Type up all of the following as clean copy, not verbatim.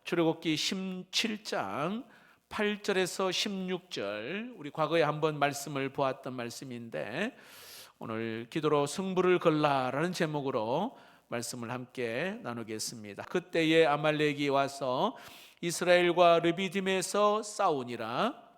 출애굽기 17장 8절에서 16절, 우리 과거에 한번 말씀을 보았던 말씀인데 오늘 기도로 승부를 걸라라는 제목으로 말씀을 함께 나누겠습니다. 그때에 아말렉이 와서 이스라엘과 르비딤에서 싸우니라.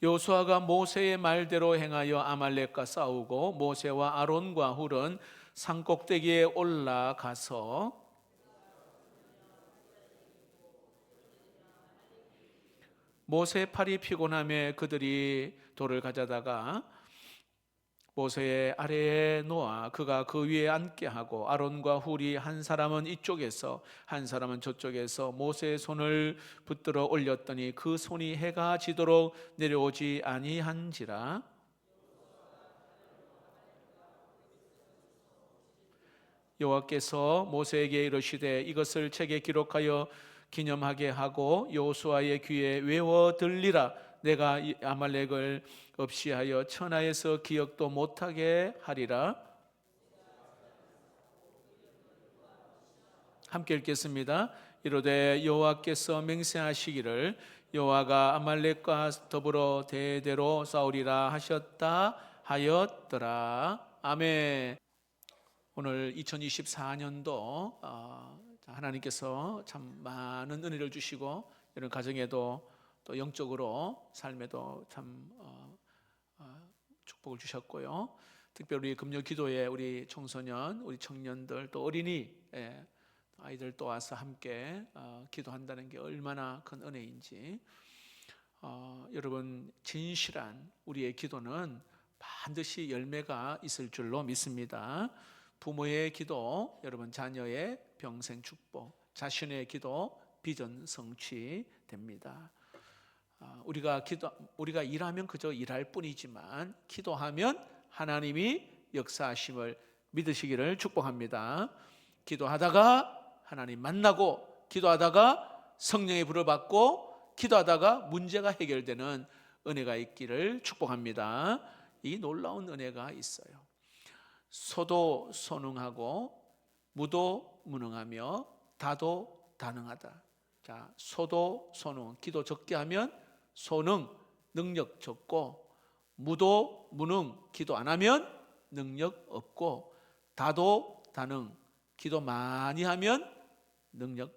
여호수아가 모세의 말대로 행하여 아말렉과 싸우고 모세와 아론과 훌은 산 꼭대기에 올라가서 모세의 팔이 피곤함에 그들이 돌을 가져다가 모세의 아래에 놓아 그가 그 위에 앉게 하고 아론과 훌이 한 사람은 이쪽에서 한 사람은 저쪽에서 모세의 손을 붙들어 올렸더니 그 손이 해가 지도록 내려오지 아니한지라. 여호와께서 모세에게 이르시되 이것을 책에 기록하여 기념하게 하고 여호수아의 귀에 외워 들리라. 내가 아말렉을 없이하여 천하에서 기억도 못하게 하리라. 함께 읽겠습니다. 이르되 여호와께서 맹세하시기를 여호와가 아말렉과 더불어 대대로 싸우리라 하셨다 하였더라. 아멘. 오늘 2024년도 하나님께서 참 많은 은혜를 주시고 이런 가정에도 또 영적으로 삶에도 참 축복을 주셨고요. 특별히 금요 기도에 우리 청소년, 우리 청년들 또 어린이 아이들 또 와서 함께 기도한다는 게 얼마나 큰 은혜인지, 여러분 진실한 우리의 기도는 반드시 열매가 있을 줄로 믿습니다. 부모의 기도, 여러분 자녀의 평생 축복, 자신의 기도 비전 성취 됩니다. 우리가 일하면 그저 일할 뿐이지만 기도하면 하나님이 역사하심을 믿으시기를 축복합니다. 기도하다가 하나님 만나고, 기도하다가 성령의 불을 받고, 기도하다가 문제가 해결되는 은혜가 있기를 축복합니다. 이 놀라운 은혜가 있어요. 소도 소능하고 무도 무능하며 다도 다능하다. 자, 소도 소능, 기도 적게 하면 소능, 능력 적고, 무도 무능, 기도 안 하면 능력 없고, 다도 다능, 기도 많이 하면 능력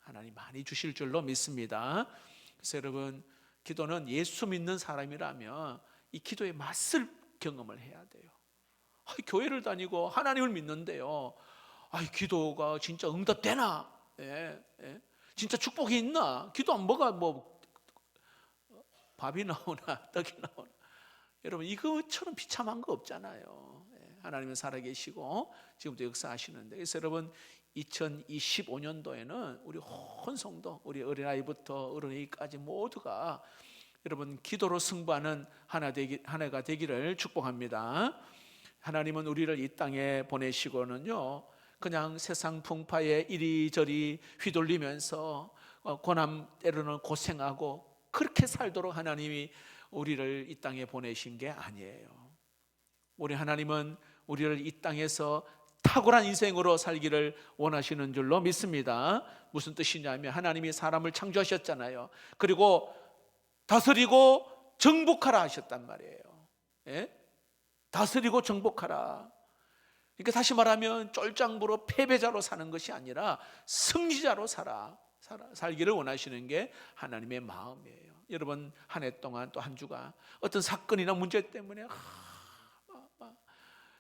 하나님 많이 주실 줄로 믿습니다. 그래서 여러분, 기도는 예수 믿는 사람이라면 이 기도의 맛을 경험을 해야 돼요. 교회를 다니고 하나님을 믿는데요, 기도가 진짜 응답되나? 진짜 축복이 있나? 기도하면 뭐가 밥이 나오나 떡이 나오나? 여러분, 이것처럼 비참한 거 없잖아요. 하나님은 살아계시고 지금도 역사하시는데, 그래서 여러분 2025년도에는 우리 온 성도, 우리 어린아이부터 어른이까지 모두가 여러분 기도로 승부하는 한 해가 되기를 축복합니다. 하나님은 우리를 이 땅에 보내시고는요, 그냥 세상 풍파에 이리저리 휘둘리면서 고난 때로는 고생하고 그렇게 살도록 하나님이 우리를 이 땅에 보내신 게 아니에요. 우리 하나님은 우리를 이 땅에서 탁월한 인생으로 살기를 원하시는 줄로 믿습니다. 무슨 뜻이냐면 하나님이 사람을 창조하셨잖아요. 그리고 다스리고 정복하라 하셨단 말이에요. 다스리고 정복하라. 그러니까 다시 말하면 쫄장부로 패배자로 사는 것이 아니라 승리자로 살기를 원하시는 게 하나님의 마음이에요. 여러분, 한 해 동안 또 한 주가 어떤 사건이나 문제 때문에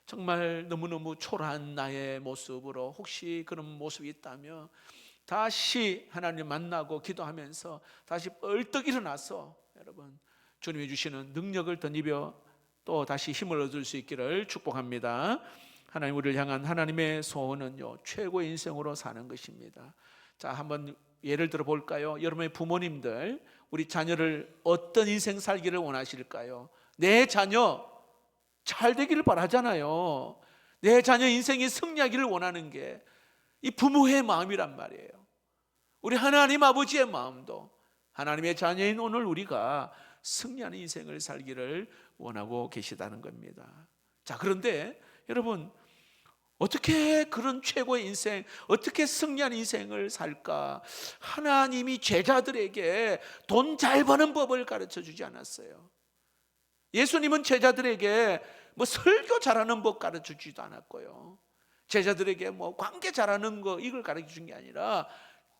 정말 너무너무 초라한 나의 모습으로, 혹시 그런 모습이 있다면 다시 하나님 만나고 기도하면서 다시 벌떡 일어나서 여러분 주님이 주시는 능력을 덧입어 또 다시 힘을 얻을 수 있기를 축복합니다. 하나님, 우리를 향한 하나님의 소원은요, 최고의 인생으로 사는 것입니다. 자, 한번 예를 들어 볼까요? 여러분의 부모님들, 우리 자녀를 어떤 인생 살기를 원하실까요? 내 자녀 잘 되기를 바라잖아요. 내 자녀 인생이 승리하기를 원하는 게 이 부모의 마음이란 말이에요. 우리 하나님 아버지의 마음도, 하나님의 자녀인 오늘 우리가 승리하는 인생을 살기를 원하고 계시다는 겁니다. 자, 그런데 여러분, 어떻게 그런 최고의 인생, 어떻게 승리한 인생을 살까? 하나님이 제자들에게 돈 잘 버는 법을 가르쳐 주지 않았어요. 예수님은 제자들에게 뭐 설교 잘하는 법 가르쳐 주지도 않았고요. 제자들에게 뭐 관계 잘하는 거 이걸 가르쳐 준 게 아니라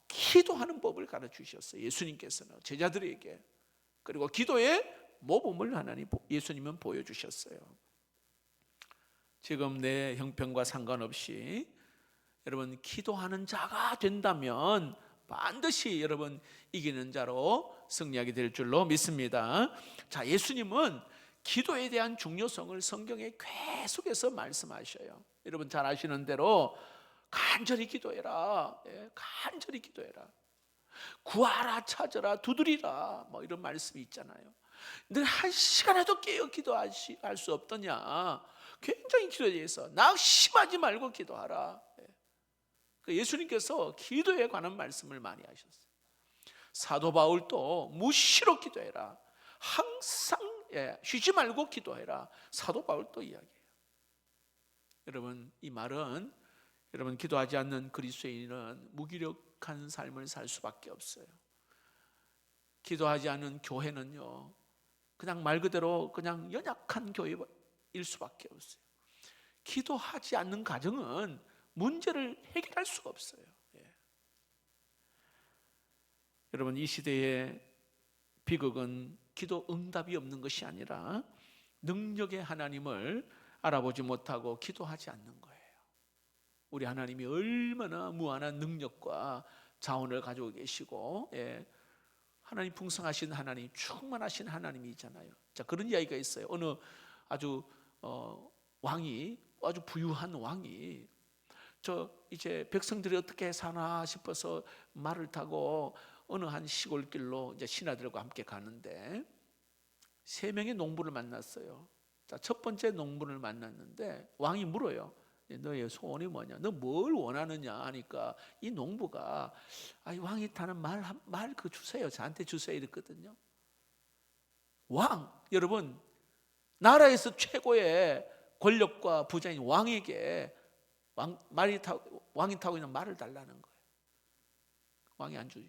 기도하는 법을 가르쳐 주셨어요. 예수님께서는 제자들에게. 그리고 기도의 모범을 예수님은 보여주셨어요. 지금 내 형편과 상관없이 여러분 기도하는 자가 된다면 반드시 여러분 이기는 자로 승리하게 될 줄로 믿습니다. 자, 예수님은 기도에 대한 중요성을 성경에 계속해서 말씀하셔요. 여러분 잘 아시는 대로 간절히 기도해라. 간절히 기도해라. 구하라, 찾으라, 두드리라. 뭐 이런 말씀이 있잖아요. 늘 한 시간에도 깨어 기도할 수 없더냐. 굉장히 기도에 대해서 낙심하지 말고 기도하라. 예수님께서 기도에 관한 말씀을 많이 하셨어요. 사도 바울도 무시로 기도해라. 항상 쉬지 말고 기도해라. 사도 바울도 이야기해요. 여러분, 이 말은 여러분 기도하지 않는 그리스도인은 무기력한 삶을 살 수밖에 없어요. 기도하지 않는 교회는요, 그냥 말 그대로 그냥 연약한 교회일 수밖에 없어요. 기도하지 않는 가정은 문제를 해결할 수가 없어요. 여러분, 이 시대의 비극은 기도 응답이 없는 것이 아니라 능력의 하나님을 알아보지 못하고 기도하지 않는 거예요. 우리 하나님이 얼마나 무한한 능력과 자원을 가지고 계시고, 하나님 풍성하신 하나님, 충만하신 하나님이잖아요. 자, 그런 이야기가 있어요. 어느 아주 왕이, 아주 부유한 왕이 이제 백성들이 어떻게 사나 싶어서 말을 타고 어느 한 시골길로 이제 신하들과 함께 가는데 3명의 농부를 만났어요. 자, 첫 번째 농부를 만났는데 왕이 물어요. 너의 소원이 뭐냐? 너 뭘 원하느냐 하니까 이 농부가 왕이 타는 말 그 주세요. 저한테 주세요 이랬거든요. 왕, 여러분, 나라에서 최고의 권력과 부자인 왕에게 왕이 타고 있는 말을 달라는 거예요. 왕이 안 주죠.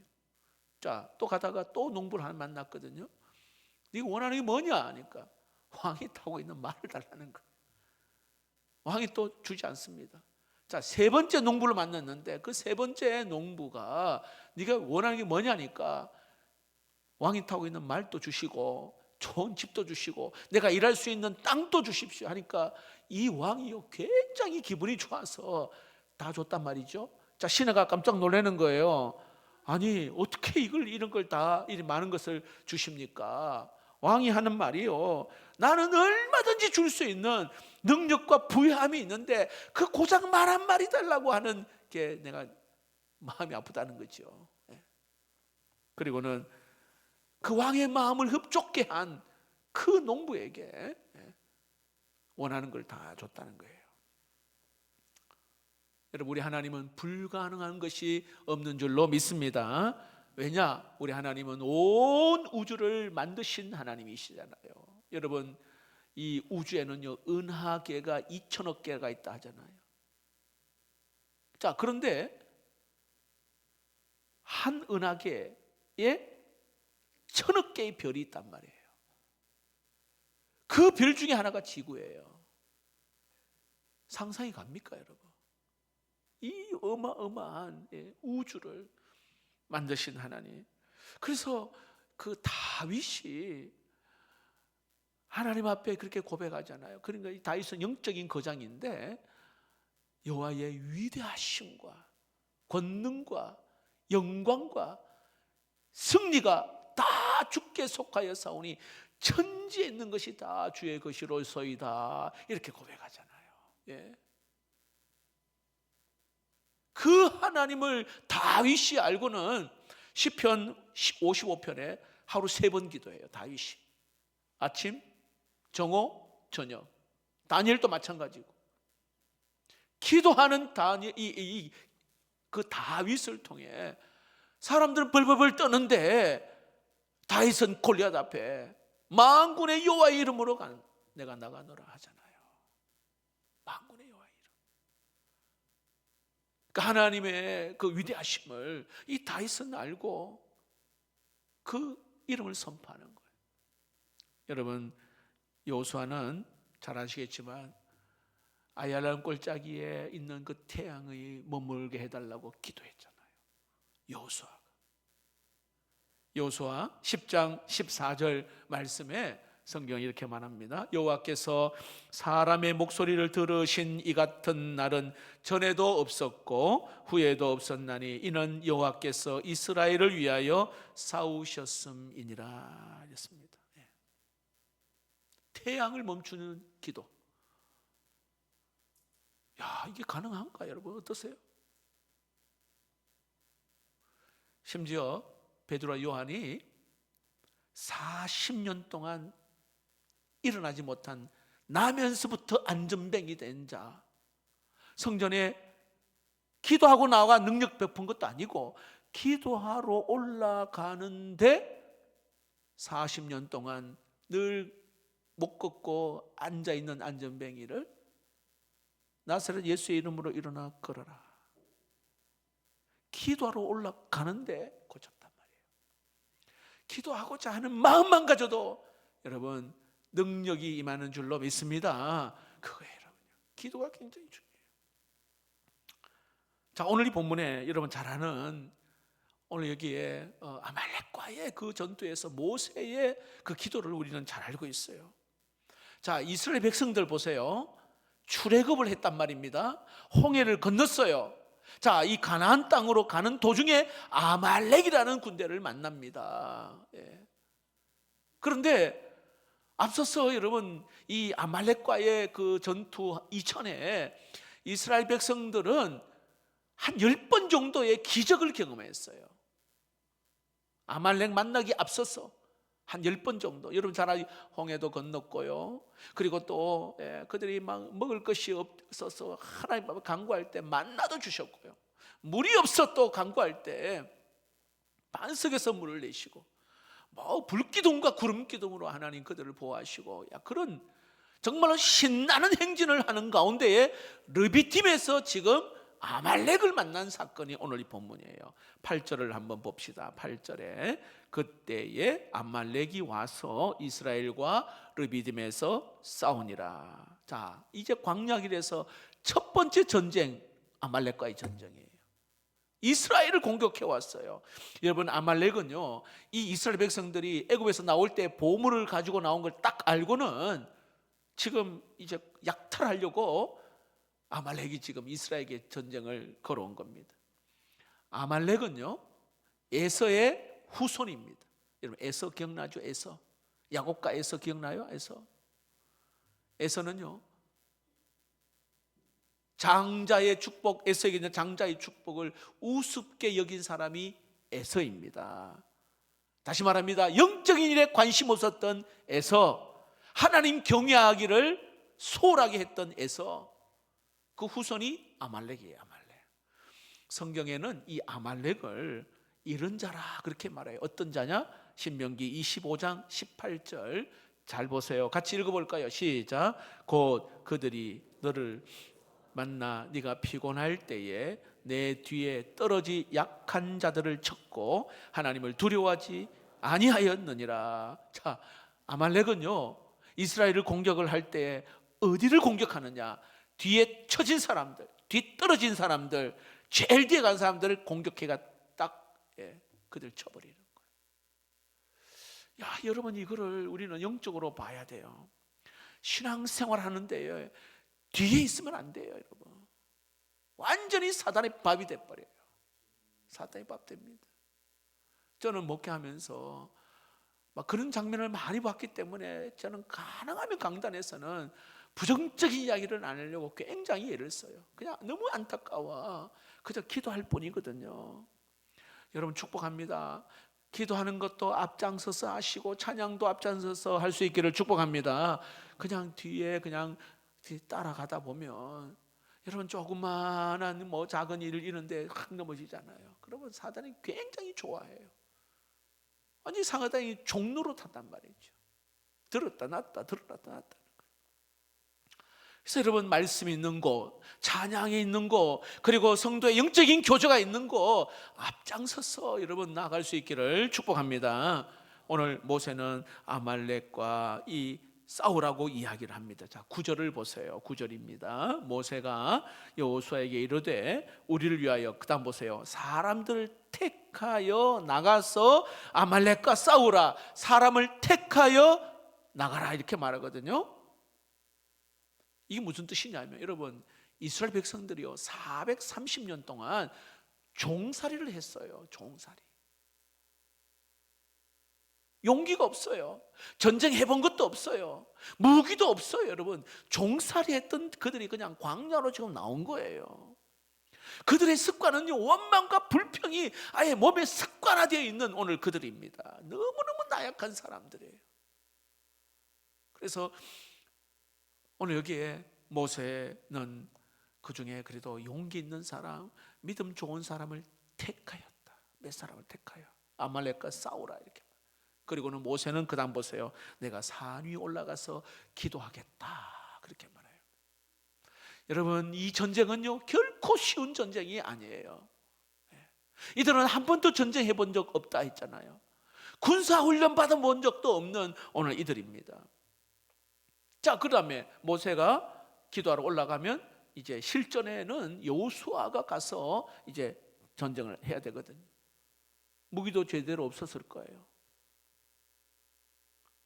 자, 또 가다가 또 농부를 하나 만났거든요. 네가 원하는 게 뭐냐 하니까 왕이 타고 있는 말을 달라는 거예요. 왕이 또 주지 않습니다. 자, 3번째 농부를 만났는데 그 3번째 농부가 네가 원하는 게 뭐냐니까 왕이 타고 있는 말도 주시고 좋은 집도 주시고 내가 일할 수 있는 땅도 주십시오 하니까 이 왕이요 굉장히 기분이 좋아서 다 줬단 말이죠. 자, 신하가 깜짝 놀라는 거예요. 아니, 어떻게 이런 걸 다 이리 많은 것을 주십니까? 왕이 하는 말이요, 나는 얼마든지 줄 수 있는 능력과 부유함이 있는데 그 고작 말 한 마리 달라고 하는 게 내가 마음이 아프다는 거죠. 그리고는 그 왕의 마음을 흡족게 한 그 농부에게 원하는 걸 다 줬다는 거예요. 여러분, 우리 하나님은 불가능한 것이 없는 줄로 믿습니다. 왜냐? 우리 하나님은 온 우주를 만드신 하나님이시잖아요. 여러분, 이 우주에는요 은하계가 2천억 개가 있다 하잖아요. 자, 그런데 한 은하계에 1,000억 개의 별이 있단 말이에요. 그 별 중에 하나가 지구예요. 상상이 갑니까, 여러분? 이 어마어마한 우주를 만드신 하나님. 그래서 그 다윗이 하나님 앞에 그렇게 고백하잖아요. 그러니까 이 다윗은 영적인 거장인데 여호와의 위대하심과 권능과 영광과 승리가 다 주께 속하여 사오니 천지에 있는 것이 다 주의 것이로소이다, 이렇게 고백하잖아요. 그 하나님을 다윗이 알고는 시편 55편에 하루 3번 기도해요. 다윗이 아침, 정오, 저녁. 다니엘도 마찬가지고. 기도하는 그 다윗을 통해 사람들은 벌벌벌 떠는데 다윗은 골리앗 앞에 만군의 여호와의 이름으로 내가 나가노라 하잖아요. 만군의 여호와의 이름. 그러니까 하나님의 그 위대하심을 이 다윗은 알고 그 이름을 선포하는 거예요. 여러분, 여호수아는 잘 아시겠지만 아얄란 골짜기에 있는 그 태양의 머물게 해달라고 기도했잖아요. 여호수아 10장 14절 말씀에 성경이 이렇게 말합니다. 여호와께서 사람의 목소리를 들으신 이 같은 날은 전에도 없었고 후에도 없었나니 이는 여호와께서 이스라엘을 위하여 싸우셨음이니라 했습니다. 태양을 멈추는 기도. 야, 이게 가능한가 여러분? 어떠세요? 심지어 베드로와 요한이 40년 동안 일어나지 못한 나면서부터 안전뱅이 된 자, 성전에 기도하고 나와 능력 베푼 것도 아니고 기도하러 올라가는데 40년 동안 늘 못 걷고 앉아있는 안전뱅이를 나사렛 예수의 이름으로 일어나 걸어라. 기도하러 올라가는데 고쳤단 말이에요. 기도하고자 하는 마음만 가져도 여러분 능력이 임하는 줄로 믿습니다. 그거예요, 여러분. 기도가 굉장히 중요해요. 자, 오늘 이 본문에 여러분 잘 아는 오늘 여기에 아말렉과의 그 전투에서 모세의 그 기도를 우리는 잘 알고 있어요. 자, 이스라엘 백성들 보세요. 출애굽을 했단 말입니다. 홍해를 건넜어요. 자, 이 가나안 땅으로 가는 도중에 아말렉이라는 군대를 만납니다. 그런데 앞서서 여러분 이 아말렉과의 그 전투 이전에 이스라엘 백성들은 한 10번 정도의 기적을 경험했어요. 아말렉 만나기 앞서서 한 10번 정도. 여러분 잘 알죠? 홍해도 건넜고요. 그리고 또 그들이 막 먹을 것이 없어서 하나님 앞에 간구할 때 만나도 주셨고요. 물이 없어 또 간구할 때 반석에서 물을 내시고 뭐 불기둥과 구름기둥으로 하나님 그들을 보호하시고, 야, 그런 정말로 신나는 행진을 하는 가운데에 르비딤에서 지금 아말렉을 만난 사건이 오늘 이 본문이에요. 8절을 한번 봅시다. 8절에 그때에 아말렉이 와서 이스라엘과 르비딤에서 싸우니라. 자, 이제 광야길에서 첫 번째 전쟁, 아말렉과의 전쟁이에요. 이스라엘을 공격해 왔어요. 여러분, 아말렉은요, 이 이스라엘 백성들이 애굽에서 나올 때 보물을 가지고 나온 걸 딱 알고는 지금 이제 약탈하려고 아말렉이 지금 이스라엘에게 전쟁을 걸어온 겁니다. 아말렉은요, 에서의 후손입니다. 여러분, 에서 기억나죠? 에서, 야곱과 에서 기억나요? 에서는요, 장자의 축복, 에서에게 있는 장자의 축복을 우습게 여긴 사람이 에서입니다. 다시 말합니다. 영적인 일에 관심 없었던 에서, 하나님 경외하기를 소홀하게 했던 에서, 그 후손이 아말렉이에요. 아말렉. 성경에는 이 아말렉을 잃은 자라 그렇게 말해요. 어떤 자냐? 신명기 25장 18절 잘 보세요. 같이 읽어볼까요? 시작. 곧 그들이 너를 만나 네가 피곤할 때에 내 뒤에 떨어지 약한 자들을 쳤고 하나님을 두려워하지 아니하였느니라. 자, 아말렉은요, 이스라엘을 공격을 할 때 어디를 공격하느냐? 뒤에 처진 사람들, 뒤 떨어진 사람들, 제일 뒤에 간 사람들을 공격해가 딱 그들 쳐버리는 거예요. 야, 여러분, 이거를 우리는 영적으로 봐야 돼요. 신앙생활 하는데 뒤에 있으면 안 돼요, 여러분. 완전히 사단의 밥이 돼버려요. 사단의 밥 됩니다. 저는 목회하면서 막 그런 장면을 많이 봤기 때문에 저는 가능하면 강단에서는 부정적인 이야기를 안 하려고 굉장히 애를 써요. 그냥 너무 안타까워. 그저 기도할 뿐이거든요. 여러분, 축복합니다. 기도하는 것도 앞장서서 하시고 찬양도 앞장서서 할 수 있기를 축복합니다. 그냥 뒤에 따라가다 보면 여러분 조그마한 뭐 작은 일을 이루는데 확 넘어지잖아요. 그러면 사단이 굉장히 좋아해요. 완전히 사단이 종로로 탔단 말이죠. 들었다 놨다 들었다 놨다. 그래서 여러분, 말씀이 있는 곳, 찬양이 있는 곳, 그리고 성도의 영적인 교제가 있는 곳 앞장서서 여러분 나아갈 수 있기를 축복합니다. 오늘 모세는 아말렉과 이 싸우라고 이야기를 합니다. 자, 9절을 보세요. 9절입니다. 모세가 여호수아에게 이르되 우리를 위하여, 그다음 보세요. 사람들을 택하여 나가서 아말렉과 싸우라. 사람을 택하여 나가라, 이렇게 말하거든요. 이게 무슨 뜻이냐면, 여러분, 이스라엘 백성들이요 430년 동안 종살이를 했어요. 종살이. 용기가 없어요. 전쟁 해본 것도 없어요. 무기도 없어요. 여러분, 종살이 했던 그들이 그냥 광야로 지금 나온 거예요. 그들의 습관은요, 원망과 불평이 아예 몸에 습관화되어 있는 오늘 그들입니다. 너무너무 나약한 사람들이에요. 그래서 오늘 여기에 모세는 그 중에 그래도 용기 있는 사람, 믿음 좋은 사람을 택하였다. 몇 사람을 택하여 아말렉과 싸우라, 이렇게. 그리고는 모세는 그 다음 보세요. 내가 산 위에 올라가서 기도하겠다, 그렇게 말해요. 여러분, 이 전쟁은요 결코 쉬운 전쟁이 아니에요. 이들은 한 번도 전쟁 해본 적 없다 했잖아요. 군사훈련 받아본 적도 없는 오늘 이들입니다. 자, 그 다음에 모세가 기도하러 올라가면 이제 실전에는 여호수아가 가서 이제 전쟁을 해야 되거든요. 무기도 제대로 없었을 거예요.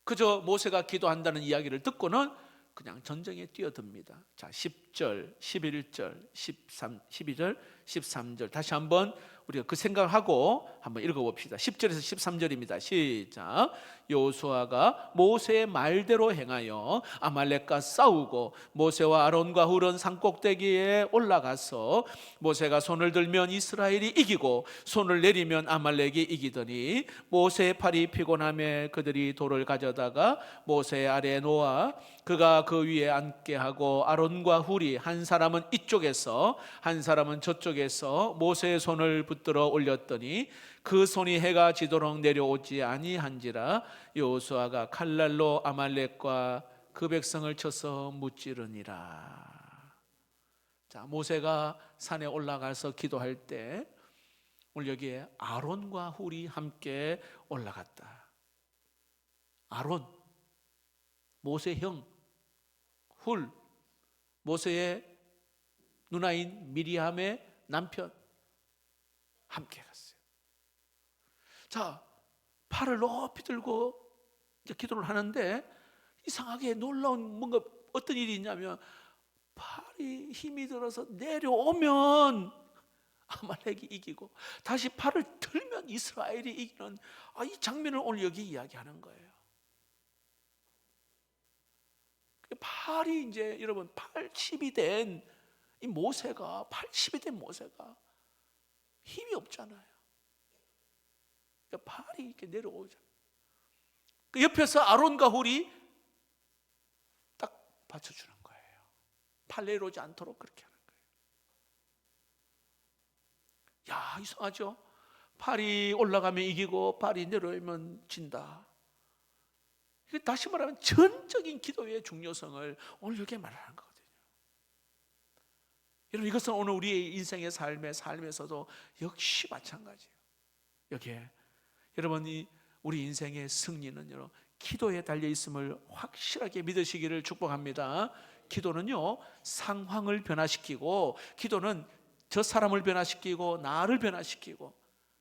그저 모세가 기도한다는 이야기를 듣고는 그냥 전쟁에 뛰어듭니다. 자, 10절, 11절, 13, 12절, 13절 다시 한번 우리가 그 생각을 하고 한번 읽어봅시다. 10절에서 13절입니다. 시작. 여호수아가 모세의 말대로 행하여 아말렉과 싸우고 모세와 아론과 훌은 산꼭대기에 올라가서 모세가 손을 들면 이스라엘이 이기고 손을 내리면 아말렉이 이기더니 모세의 팔이 피곤하며 그들이 돌을 가져다가 모세 아래에 놓아 그가 그 위에 앉게 하고 아론과 훌이 한 사람은 이쪽에서 한 사람은 저쪽에서 모세의 손을 붙들어 올렸더니 그 손이 해가 지도록 내려오지 아니한지라 여호수아가 칼날로 아말렉과 그 백성을 쳐서 무찌르니라. 자, 모세가 산에 올라가서 기도할 때 오늘 여기에 아론과 훌이 함께 올라갔다. 아론, 모세 형, 훌, 모세의 누나인 미리암의 남편 함께 갔어요. 자, 팔을 높이 들고 이제 기도를 하는데 이상하게 놀라운 뭔가 어떤 일이 있냐면 팔이 힘이 들어서 내려오면 아말렉이 이기고 다시 팔을 들면 이스라엘이 이기는 이 장면을 오늘 여기 이야기하는 거예요. 팔이 이제 여러분 80이 된 이 모세가 80이 된 모세가 힘이 없잖아요. 그러니까 팔이 이렇게 내려오잖아요. 그 옆에서 아론과 훌이 딱 받쳐주는 거예요. 팔 내려오지 않도록 그렇게 하는 거예요. 야, 이상하죠? 팔이 올라가면 이기고 팔이 내려오면 진다. 다시 말하면 전적인 기도의 중요성을 오늘 이렇게 말하는 거거든요. 여러분, 이것은 오늘 우리의 인생의 삶에서도 역시 마찬가지예요. 여기에 여러분이 우리 인생의 승리는 여러분 기도에 달려 있음을 확실하게 믿으시기를 축복합니다. 기도는요 상황을 변화시키고, 기도는 저 사람을 변화시키고 나를 변화시키고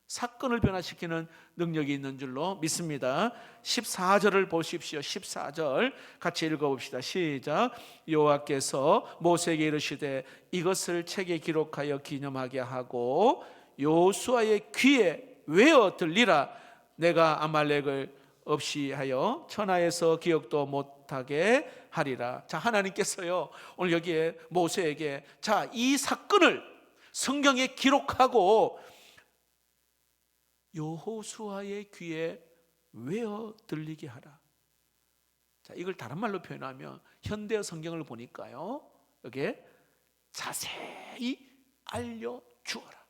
사건을 변화시키는 능력이 있는 줄로 믿습니다. 14절을 보십시오. 14절 같이 읽어봅시다. 시작. 여호와께서 모세에게 이르시되 이것을 책에 기록하여 기념하게 하고 여호수아의 귀에 외어 들리라. 내가 아말렉을 없이 하여 천하에서 기억도 못하게 하리라. 자, 하나님께서요 오늘 여기에 모세에게 자, 이 사건을 성경에 기록하고 여호수아의 귀에 외어 들리게 하라. 자, 이걸 다른 말로 표현하면 현대 성경을 보니까요 여기에 자세히 알려주어라.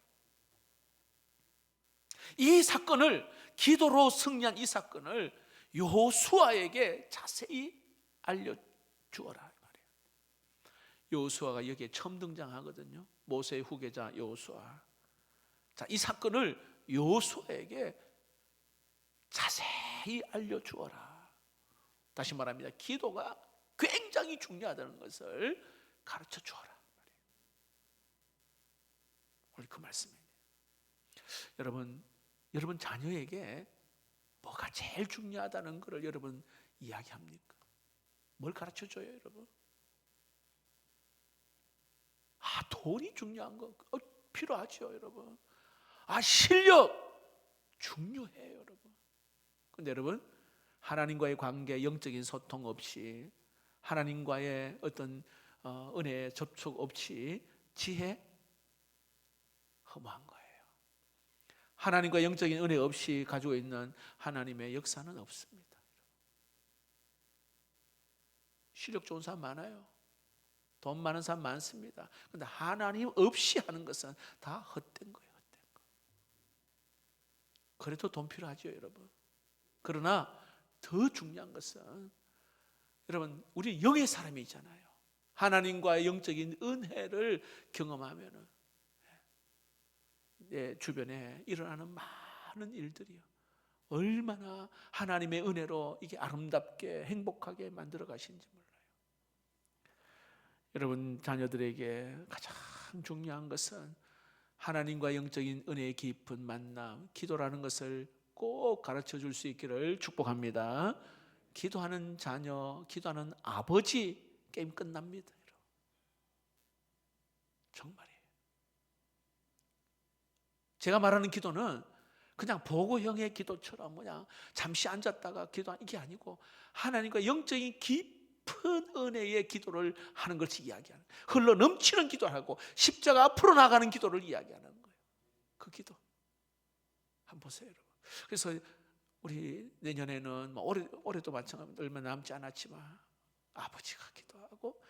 이 사건을, 기도로 승리한 이 사건을 여호수아에게 자세히 알려주어라 말이에요. 여호수아가 여기에 처음 등장하거든요. 모세의 후계자 여호수아. 자, 이 사건을 여호수아에게 자세히 알려주어라. 다시 말합니다. 기도가 굉장히 중요하다는 것을 가르쳐 주어라. 오늘 그 말씀입니다. 여러분 자녀에게 뭐가 제일 중요하다는 것을 여러분 이야기합니까? 뭘 가르쳐 줘요, 여러분? 돈이 중요한 거 필요하죠, 여러분. 실력 중요해요, 여러분. 근데 여러분, 하나님과의 관계, 영적인 소통 없이, 하나님과의 어떤 은혜의 접촉 없이 지혜 허무한 거예요. 하나님과 영적인 은혜 없이 가지고 있는 하나님의 역사는 없습니다. 실력 좋은 사람 많아요. 돈 많은 사람 많습니다. 그런데 하나님 없이 하는 것은 다 헛된 거예요. 헛된 거. 그래도 돈 필요하죠, 여러분. 그러나 더 중요한 것은 여러분, 우리 영의 사람이잖아요. 하나님과의 영적인 은혜를 경험하면은 내 주변에 일어나는 많은 일들이요, 얼마나 하나님의 은혜로 이게 아름답게 행복하게 만들어 가시는지 몰라요. 여러분 자녀들에게 가장 중요한 것은 하나님과 영적인 은혜의 깊은 만남, 기도라는 것을 꼭 가르쳐 줄 수 있기를 축복합니다. 기도하는 자녀, 기도하는 아버지, 게임 끝납니다. 정말이에요. 제가 말하는 기도는 그냥 보고형의 기도처럼 그냥 잠시 앉았다가 기도하는 이게 아니고 하나님과 영적인 깊은 은혜의 기도를 하는 것을 이야기하는, 흘러 넘치는 기도하고 십자가 앞으로 나가는 기도를 이야기하는 거예요. 그 기도 한번 보세요, 여러분. 그래서 우리 내년에는 올해도 마찬가지로 얼마 남지 않았지만 아버지가 기도하고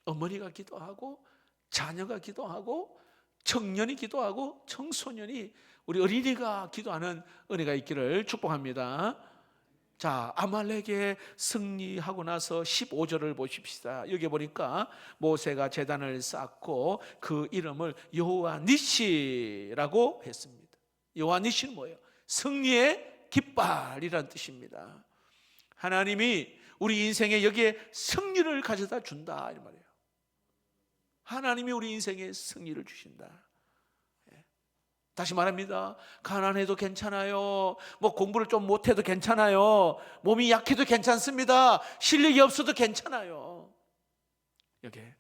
어머니가 기도하고 자녀가 기도하고 청년이 기도하고 청소년이, 우리 어린이가 기도하는 은혜가 있기를 축복합니다. 자, 아말렉에 승리하고 나서 15절을 보십시다. 여기 보니까 모세가 제단을 쌓고 그 이름을 여호와 니시라고 했습니다. 여호와 니시는 뭐예요? 승리의 깃발이라는 뜻입니다. 하나님이 우리 인생에 여기에 승리를 가져다 준다 이 말이에요. 하나님이 우리 인생에 승리를 주신다. 다시 말합니다. 가난해도 괜찮아요. 뭐 공부를 좀 못해도 괜찮아요. 몸이 약해도 괜찮습니다. 실력이 없어도 괜찮아요. 여기에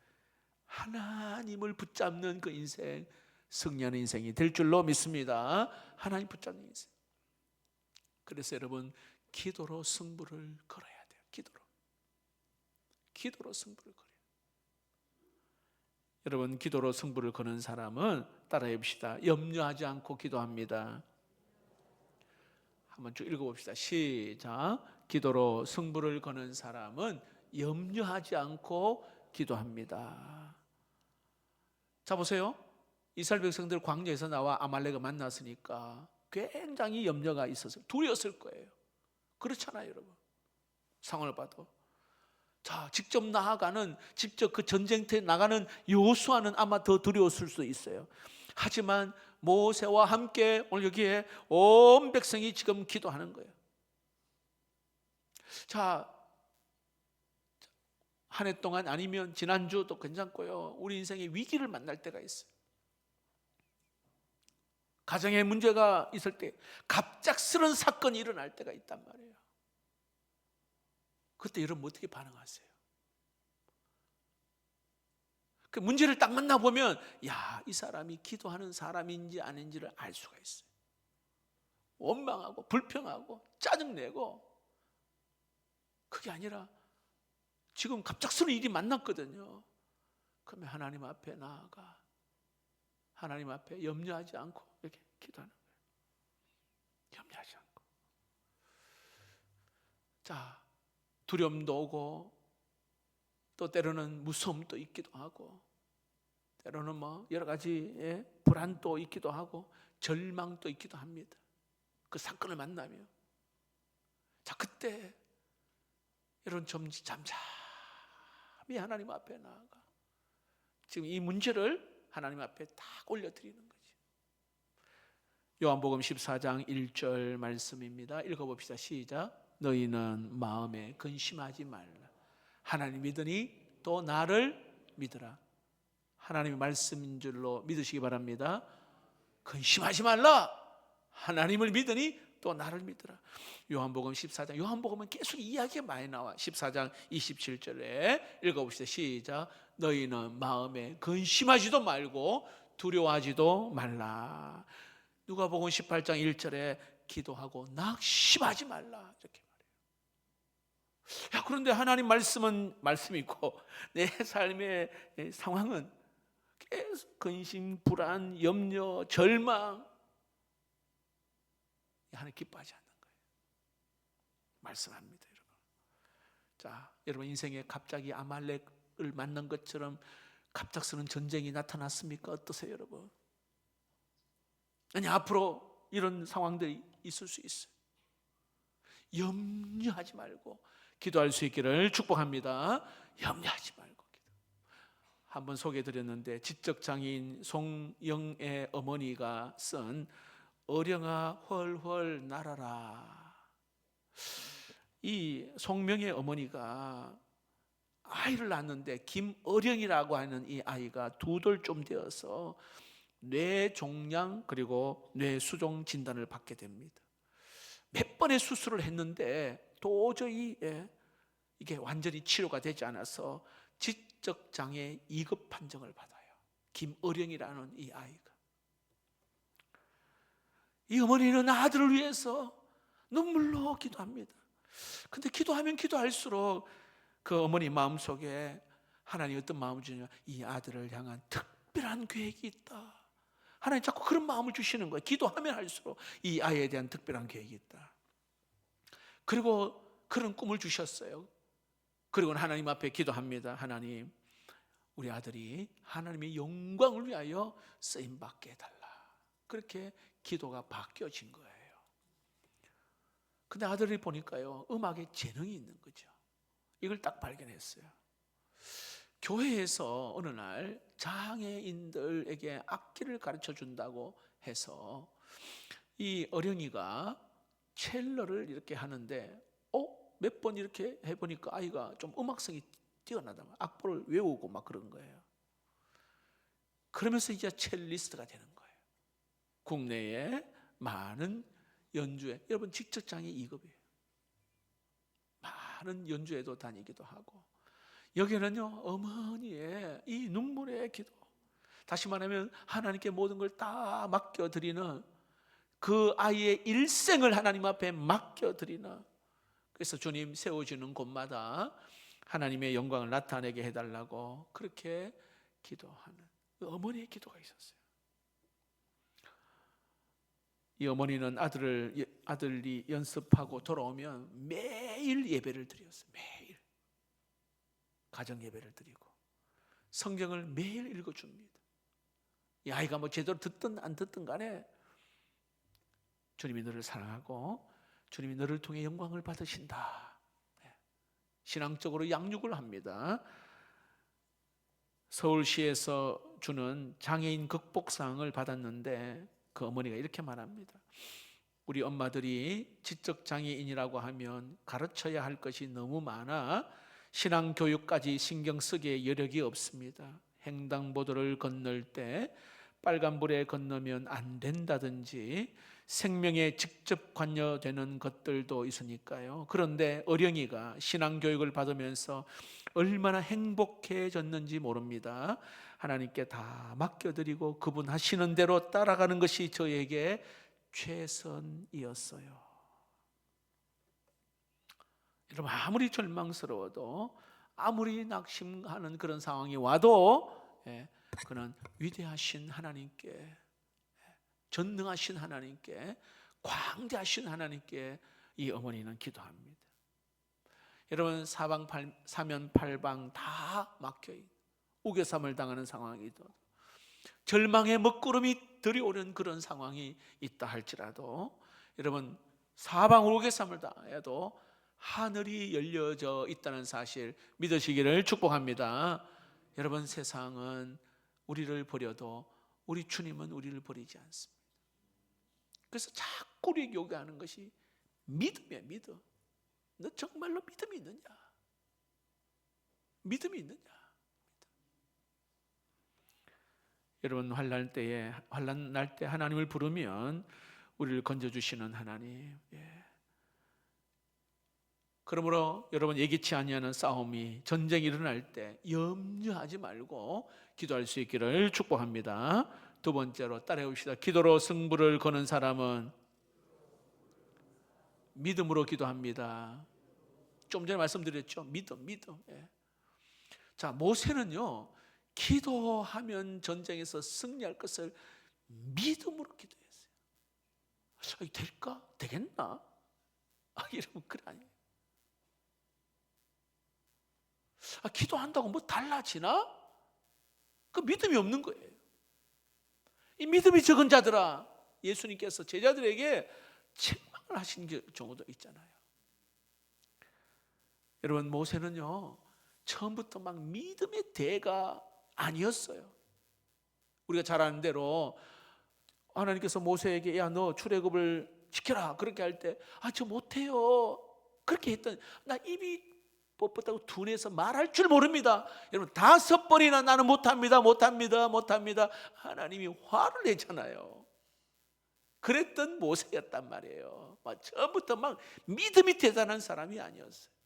하나님을 붙잡는 그 인생, 승리하는 인생이 될 줄로 믿습니다. 하나님 붙잡는 인생. 그래서 여러분, 기도로 승부를 걸어야 돼요. 기도로 승부를 걸어요. 여러분, 기도로 승부를 거는 사람은 따라해 봅시다. 염려하지 않고 기도합니다. 한번 쭉 읽어봅시다. 시작. 기도로 승부를 거는 사람은 염려하지 않고 기도합니다. 자, 보세요. 이스라엘 백성들 광야에서 나와 아말렉을 만났으니까 굉장히 염려가 있었어요. 두려웠을 거예요. 그렇잖아요, 여러분. 상황을 봐도. 자, 직접 그 전쟁터에 나가는 여호수아는 아마 더 두려웠을 수도 있어요. 하지만 모세와 함께 오늘 여기에 온 백성이 지금 기도하는 거예요. 자, 한 해 동안 아니면 지난주도 괜찮고요, 우리 인생에 위기를 만날 때가 있어요. 가정에 문제가 있을 때 갑작스런 사건이 일어날 때가 있단 말이에요. 그때 여러분 어떻게 반응하세요? 그 문제를 딱 만나보면 이 사람이 기도하는 사람인지 아닌지를 알 수가 있어요. 원망하고 불평하고 짜증내고, 그게 아니라 지금 갑작스러운 일이 만났거든요. 그러면 하나님 앞에 나아가 하나님 앞에 염려하지 않고 이렇게 기도하는 거예요. 염려하지 않고. 자, 두려움도 오고 또 때로는 무서움도 있기도 하고 때로는 뭐 여러 가지 불안도 있기도 하고 절망도 있기도 합니다. 그 사건을 만나면. 자, 그때 여러분 좀 잠잠히 하나님 앞에 나아가 지금 이 문제를 하나님 앞에 딱 올려드리는 거지. 요한복음 14장 1절 말씀입니다. 읽어봅시다. 시작. 너희는 마음에 근심하지 말라. 하나님 믿으니 또 나를 믿으라. 하나님의 말씀인 줄로 믿으시기 바랍니다. 근심하지 말라. 하나님을 믿으니 또 나를 믿으라. 요한복음 14장, 요한복음은 계속 이야기가 많이 나와. 14장 27절에 읽어봅시다. 시작. 너희는 마음에 근심하지도 말고 두려워하지도 말라. 누가복음 18장 1절에 기도하고 낙심하지 말라 이렇게 말해요. 야, 그런데 하나님 말씀은 말씀이고 내 삶의 상황은 계속 근심, 불안, 염려, 절망, 하나님 기뻐하지 않는 거예요. 말씀합니다, 여러분. 자, 여러분 인생에 갑자기 아말렉을 만난 것처럼 갑작스러운 전쟁이 나타났습니까? 어떠세요, 여러분? 아니, 앞으로 이런 상황들이 있을 수 있어요. 염려하지 말고 기도할 수 있기를 축복합니다. 염려하지 말고 기도. 한번 소개해드렸는데 지적장애인 송영애 어머니가 쓴 어령아 헐헐 날아라. 이 송명의 어머니가 아이를 낳았는데 김어령이라고 하는 이 아이가 2돌 좀 되어서 뇌종양 그리고 뇌수종 진단을 받게 됩니다. 몇 번의 수술을 했는데 도저히 이게 완전히 치료가 되지 않아서 지적장애 2급 판정을 받아요. 김어령이라는 이 아이가. 이 어머니는 아들을 위해서 눈물로 기도합니다. 근데 기도하면 기도할수록 그 어머니 마음속에 하나님 어떤 마음을 주냐, 이 아들을 향한 특별한 계획이 있다. 하나님 자꾸 그런 마음을 주시는 거예요. 기도하면 할수록 이 아이에 대한 특별한 계획이 있다. 그리고 그런 꿈을 주셨어요. 그리고 하나님 앞에 기도합니다. 하나님, 우리 아들이 하나님의 영광을 위하여 쓰임받게 해달라. 그렇게 기도가 바뀌어진 거예요. 근데 아들이 보니까요, 음악에 재능이 있는 거죠. 이걸 딱 발견했어요. 교회에서 어느 날 장애인들에게 악기를 가르쳐 준다고 해서 이 어령이가 첼로를 이렇게 하는데 몇 번 이렇게 해보니까 아이가 좀 음악성이 뛰어나다. 악보를 외우고 막 그런 거예요. 그러면서 이제 첼리스트가 되는 거예요. 국내에 많은 연주회, 여러분 지적장애 2급이에요. 많은 연주회도 다니기도 하고, 여기는요 어머니의 이 눈물의 기도, 다시 말하면 하나님께 모든 걸 다 맡겨드리는 그 아이의 일생을 하나님 앞에 맡겨드리는, 그래서 주님 세워주는 곳마다 하나님의 영광을 나타내게 해달라고 그렇게 기도하는 어머니의 기도가 있었어요. 이 어머니는 아들이 연습하고 돌아오면 매일 예배를 드렸어요. 매일 가정 예배를 드리고 성경을 매일 읽어줍니다. 이 아이가 뭐 제대로 듣든 안 듣든 간에 주님이 너를 사랑하고 주님이 너를 통해 영광을 받으신다. 신앙적으로 양육을 합니다. 서울시에서 주는 장애인 극복상을 받았는데 그 어머니가 이렇게 말합니다. 우리 엄마들이 지적장애인이라고 하면 가르쳐야 할 것이 너무 많아 신앙교육까지 신경 쓰기에 여력이 없습니다. 횡단보도를 건널 때 빨간불에 건너면 안 된다든지 생명에 직접 관여되는 것들도 있으니까요. 그런데 어령이가 신앙교육을 받으면서 얼마나 행복해졌는지 모릅니다. 하나님께 다 맡겨드리고 그분 하시는 대로 따라가는 것이 저에게 최선이었어요. 여러분, 아무리 절망스러워도 아무리 낙심하는 그런 상황이 와도 그는 위대하신 하나님께, 전능하신 하나님께, 광대하신 하나님께 이 어머니는 기도합니다. 여러분, 사면 팔방 다 막혀있는 우겨쌈을 당하는 상황이도, 절망의 먹구름이 들이오는 그런 상황이 있다 할지라도 여러분, 사방 우개삼을 당해도 하늘이 열려져 있다는 사실 믿으시기를 축복합니다. 여러분, 세상은 우리를 버려도 우리 주님은 우리를 버리지 않습니다. 그래서 자꾸 우리에게 요구하는 것이 믿음이야. 믿음. 너 정말로 믿음이 있느냐? 믿음이 있느냐? 여러분, 환난 날 때 하나님을 부르면 우리를 건져주시는 하나님. 그러므로 여러분, 예기치 아니하는 싸움이, 전쟁이 일어날 때 염려하지 말고 기도할 수 있기를 축복합니다. 두 번째로 따라해봅시다. 기도로 승부를 거는 사람은 믿음으로 기도합니다. 좀 전에 말씀드렸죠. 믿음. 자, 모세는요, 기도하면 전쟁에서 승리할 것을 믿음으로 기도했어요. 될까? 되겠나? 이러면 그래 아니에요. 기도한다고 뭐 달라지나? 그 믿음이 없는 거예요. 이 믿음이 적은 자들아, 예수님께서 제자들에게 책망을 하신 경우도 있잖아요. 여러분, 모세는요, 처음부터 막 믿음의 대가 아니었어요. 우리가 잘 아는 대로 하나님께서 모세에게 야, 너 출애굽을 지켜라 그렇게 할 때 저 못해요 그렇게 했더니 나 입이 뻣뻣하고 둔해서 말할 줄 모릅니다. 여러분, 5번이나 나는 못합니다. 하나님이 화를 내잖아요. 그랬던 모세였단 말이에요. 처음부터 막 믿음이 대단한 사람이 아니었어요.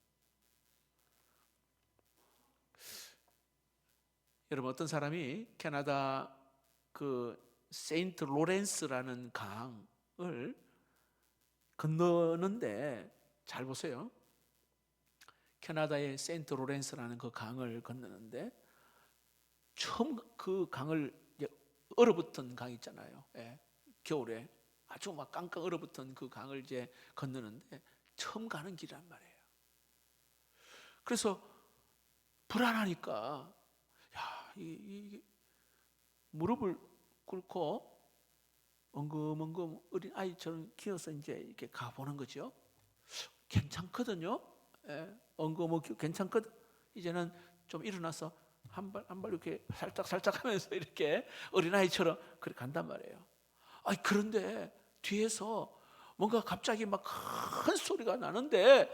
여러분, 어떤 사람이 캐나다 그 세인트 로렌스라는 강을 건너는데, 잘 보세요. 캐나다의 세인트 로렌스라는 그 강을 건너는데, 처음 그 강을 얼어붙은 강 있잖아요. 겨울에 아주 막 깡깡 얼어붙은 그 강을 이제 건너는데 처음 가는 길이란 말이에요. 그래서 불안하니까 이 무릎을 꿇고 엉금엉금 어린 아이처럼 기어서 이제 이렇게 가보는 거죠. 괜찮거든요. 엉금엉금 괜찮거든. 이제는 좀 일어나서 한 발 이렇게 살짝 하면서 이렇게 어린 아이처럼 그렇게 간단 말이에요. 그런데 뒤에서 뭔가 갑자기 막 큰 소리가 나는데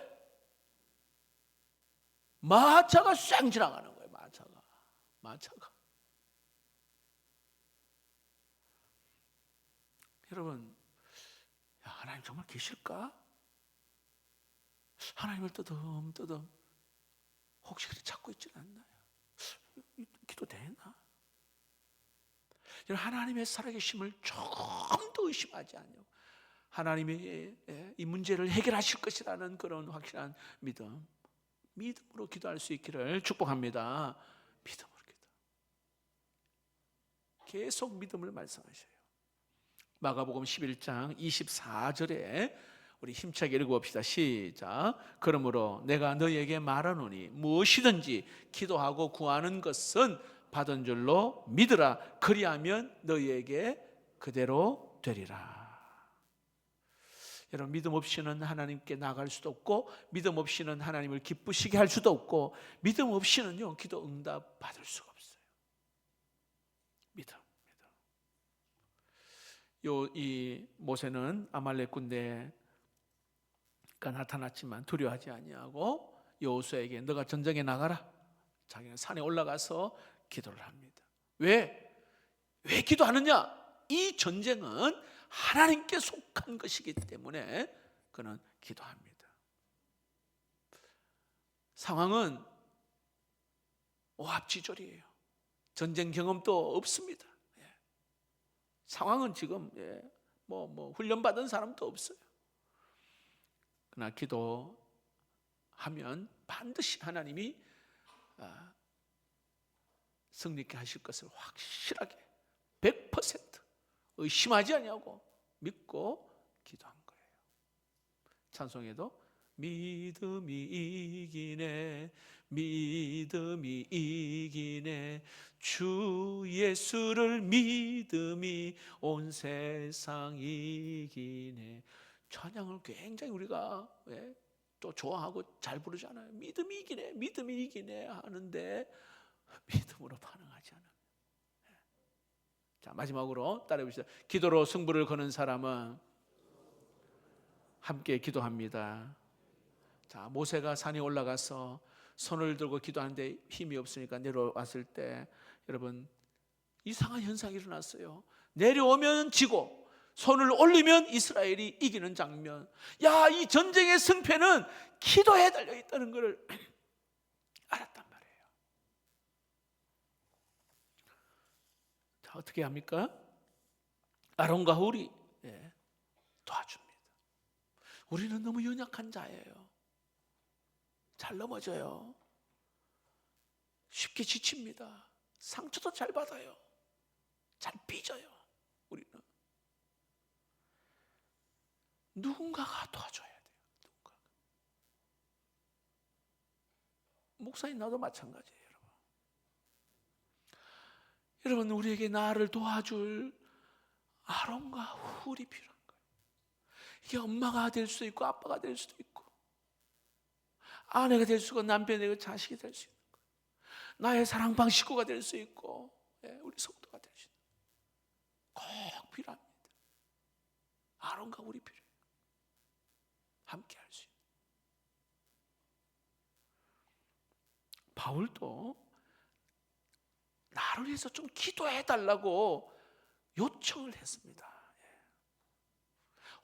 마차가 쌩 지나가는 거예요. 마차가. 여러분, 하나님 정말 계실까? 하나님을 뜨듬뜨듬 혹시 그렇게 찾고 있지는 않나요? 기도 되나? 하나님의 살아계심을 조금 더 의심하지 않냐고. 하나님이 이 문제를 해결하실 것이라는 그런 확실한 믿음으로 기도할 수 있기를 축복합니다. 믿음으로 기도. 계속 믿음을 말씀하셔요. 마가복음 11장 24절에 우리 힘차게 읽어봅시다. 시작. 그러므로 내가 너희에게 말하노니 무엇이든지 기도하고 구하는 것은 받은 줄로 믿으라. 그리하면 너희에게 그대로 되리라. 여러분, 믿음 없이는 하나님께 나갈 수도 없고, 믿음 없이는 하나님을 기쁘시게 할 수도 없고, 믿음 없이는요 기도 응답 받을 수가 없어요. 믿음. 이 모세는 아말렉 군대가 나타났지만 두려워하지 아니하고 여호수아에게 너가 전쟁에 나가라. 자기는 산에 올라가서 기도를 합니다. 왜 기도하느냐? 이 전쟁은 하나님께 속한 것이기 때문에 그는 기도합니다. 상황은 오합지졸이에요. 전쟁 경험도 없습니다. 상황은 지금 뭐 훈련받은 사람도 없어요. 그러나 기도하면 반드시 하나님이 승리케 하실 것을 확실하게 100% 의심하지 아니하고 믿고 기도한 거예요. 찬송에도 믿음이 이기네 주 예수를 믿음이 온 세상 이기네. 찬양을 굉장히 우리가 또 좋아하고 잘 부르잖아요. 믿음이 이기네 하는데 믿음으로 반응하지 않아요. 자, 마지막으로 따라해 봅시다. 기도로 승부를 거는 사람은 함께 기도합니다. 자, 모세가 산에 올라가서 손을 들고 기도하는데 힘이 없으니까 내려왔을 때 여러분 이상한 현상이 일어났어요. 내려오면 지고 손을 올리면 이스라엘이 이기는 장면. 야, 이 전쟁의 승패는 기도에 달려 있다는 것을 알았단 말이에요. 자, 어떻게 합니까? 아론과 훌이 도와줍니다. 우리는 너무 연약한 자예요. 잘 넘어져요. 쉽게 지칩니다. 상처도 잘 받아요. 잘 삐져요. 우리는 누군가가 도와줘야 돼요. 누군가가. 목사님 나도 마찬가지예요. 여러분 우리에게 나를 도와줄 아론과 훌이 필요한 거예요. 이게 엄마가 될 수도 있고 아빠가 될 수도 있고 아내가 될 수가 있고 남편이 되고 자식이 될 수 있는 거예요. 나의 사랑방 식구가 될 수 있고 우리 성도가 될 수 있는 거예요. 꼭 필요합니다. 아론과 훌이 필요해요. 함께 할 수 있는. 바울도 나를 위해서 좀 기도해달라고 요청을 했습니다.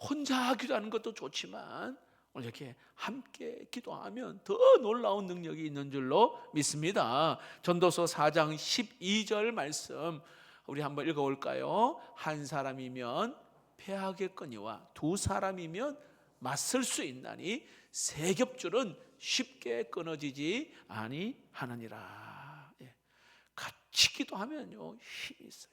혼자 기도하는 것도 좋지만 오늘 이렇게 함께 기도하면 더 놀라운 능력이 있는 줄로 믿습니다. 전도서 4장 12절 말씀 우리 한번 읽어볼까요? 한 사람이면 패하겠거니와 두 사람이면 맞설 수 있나니 세 겹줄은 쉽게 끊어지지 아니하느니라. 같이 기도하면요 힘이 있어요.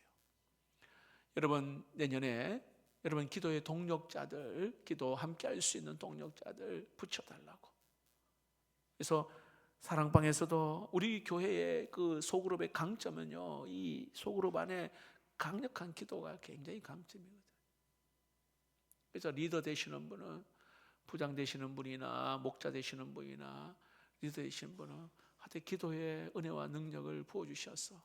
여러분 내년에 여러분 기도의 동력자들, 기도 함께 할 수 있는 동력자들 붙여달라고. 그래서 사랑방에서도 우리 교회의 그 소그룹의 강점은요, 이 소그룹 안에 강력한 기도가 굉장히 강점이거든요. 그래서 리더 되시는 분은, 부장 되시는 분이나 목자 되시는 분이나 리더 되시는 분은 하여튼 기도의 은혜와 능력을 부어주셔서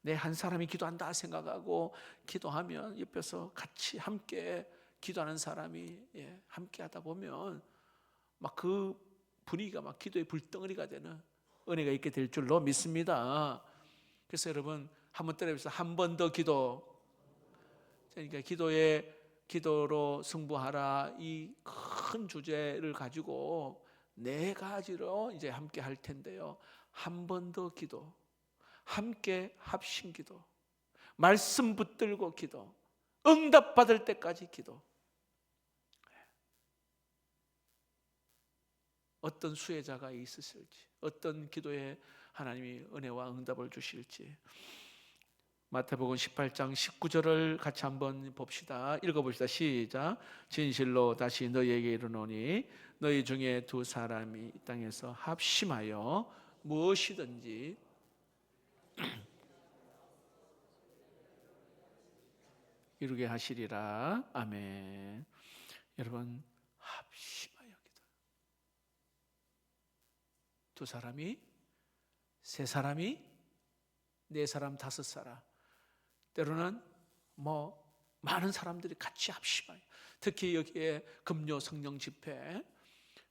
내 한 사람이 기도한다 생각하고 기도하면 옆에서 같이 함께 기도하는 사람이 함께 하다 보면 막 그 분위기가 막 기도의 불덩어리가 되는 은혜가 있게 될 줄로 믿습니다. 그래서 여러분 한번 따라해보세요. 한 번 더 기도. 그러니까 기도로 승부하라 이 큰 주제를 가지고 네 가지로 이제 함께 할 텐데요. 한 번 더 기도, 함께 합심 기도, 말씀 붙들고 기도, 응답 받을 때까지 기도. 어떤 수혜자가 있으실지, 어떤 기도에 하나님이 은혜와 응답을 주실지. 마태복음 18장 19절을 같이 한번 봅시다. 읽어봅시다. 시작. 진실로 다시 너희에게 이르노니 너희 중에 두 사람이 이 땅에서 합심하여 무엇이든지 이루게 하시리라. 아멘. 여러분 합심하여 기도. 두 사람이, 세 사람이, 네 사람, 다섯 사람, 때로는 많은 사람들이 같이 합심하여. 특히 여기에 금요 성령 집회,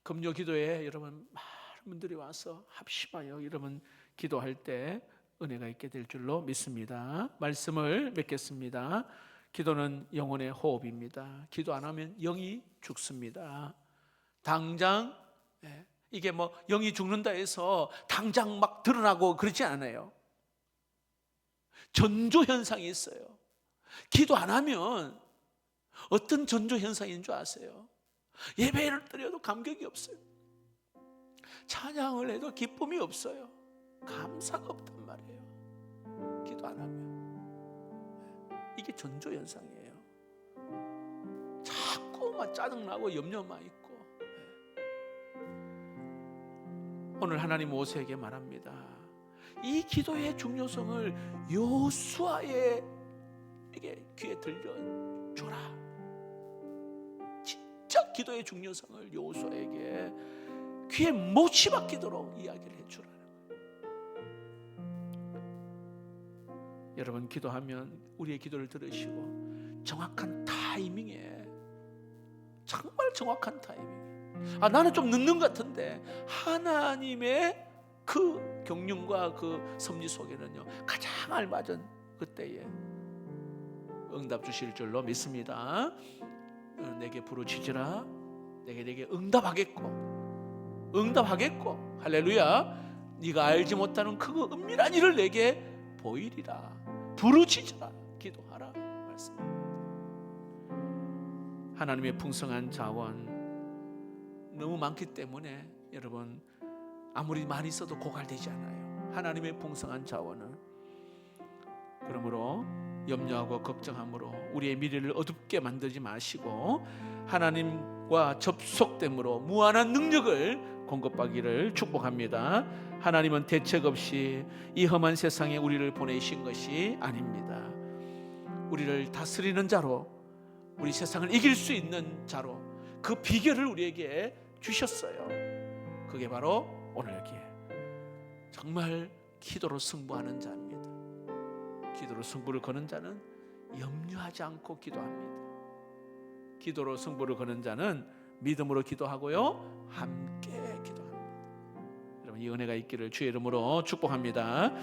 금요 기도에 여러분 많은 분들이 와서 합심하여 여러분 기도할 때 은혜가 있게 될 줄로 믿습니다. 말씀을 맺겠습니다. 기도는 영혼의 호흡입니다. 기도 안 하면 영이 죽습니다. 당장 이게 영이 죽는다 해서 당장 막 드러나고 그러지 않아요. 전조 현상이 있어요. 기도 안 하면 어떤 전조 현상인 줄 아세요? 예배를 드려도 감격이 없어요. 찬양을 해도 기쁨이 없어요. 감사가 없단 말이에요. 기도 안 하면. 이게 전조 현상이에요. 자꾸만 짜증나고 염려만 있고. 오늘 하나님 모세에게 말합니다. 이 기도의 중요성을 여호수아의 귀에 들려줘라. 진짜 기도의 중요성을 여호수아에게 귀에 못이 박히도록 이야기를 해주라는 거예요. 여러분, 기도하면 우리의 기도를 들으시고 정확한 타이밍에, 정말 정확한 타이밍에, 나는 좀 늦는 것 같은데 하나님의 그 경륜과 그 섭리 속에는요 가장 알맞은 그때에 응답 주실 줄로 믿습니다. 내게 부르짖으라, 내게 응답하겠고 할렐루야. 네가 알지 못하는 그 은밀한 일을 내게 보이리라. 부르짖으라, 기도하라 말씀입니다. 하나님의 풍성한 자원 너무 많기 때문에 여러분, 아무리 많이 써도 고갈되지 않아요. 하나님의 풍성한 자원은. 그러므로 염려하고 걱정함으로 우리의 미래를 어둡게 만들지 마시고 하나님과 접속됨으로 무한한 능력을 공급받기를 축복합니다. 하나님은 대책 없이 이 험한 세상에 우리를 보내신 것이 아닙니다. 우리를 다스리는 자로, 우리 세상을 이길 수 있는 자로 그 비결을 우리에게 주셨어요. 그게 바로 오늘 여기에 정말 기도로 승부하는 자입니다. 기도로 승부를 거는 자는 염려하지 않고 기도합니다. 기도로 승부를 거는 자는 믿음으로 기도하고요, 함께 기도합니다. 여러분, 이 은혜가 있기를 주의 이름으로 축복합니다.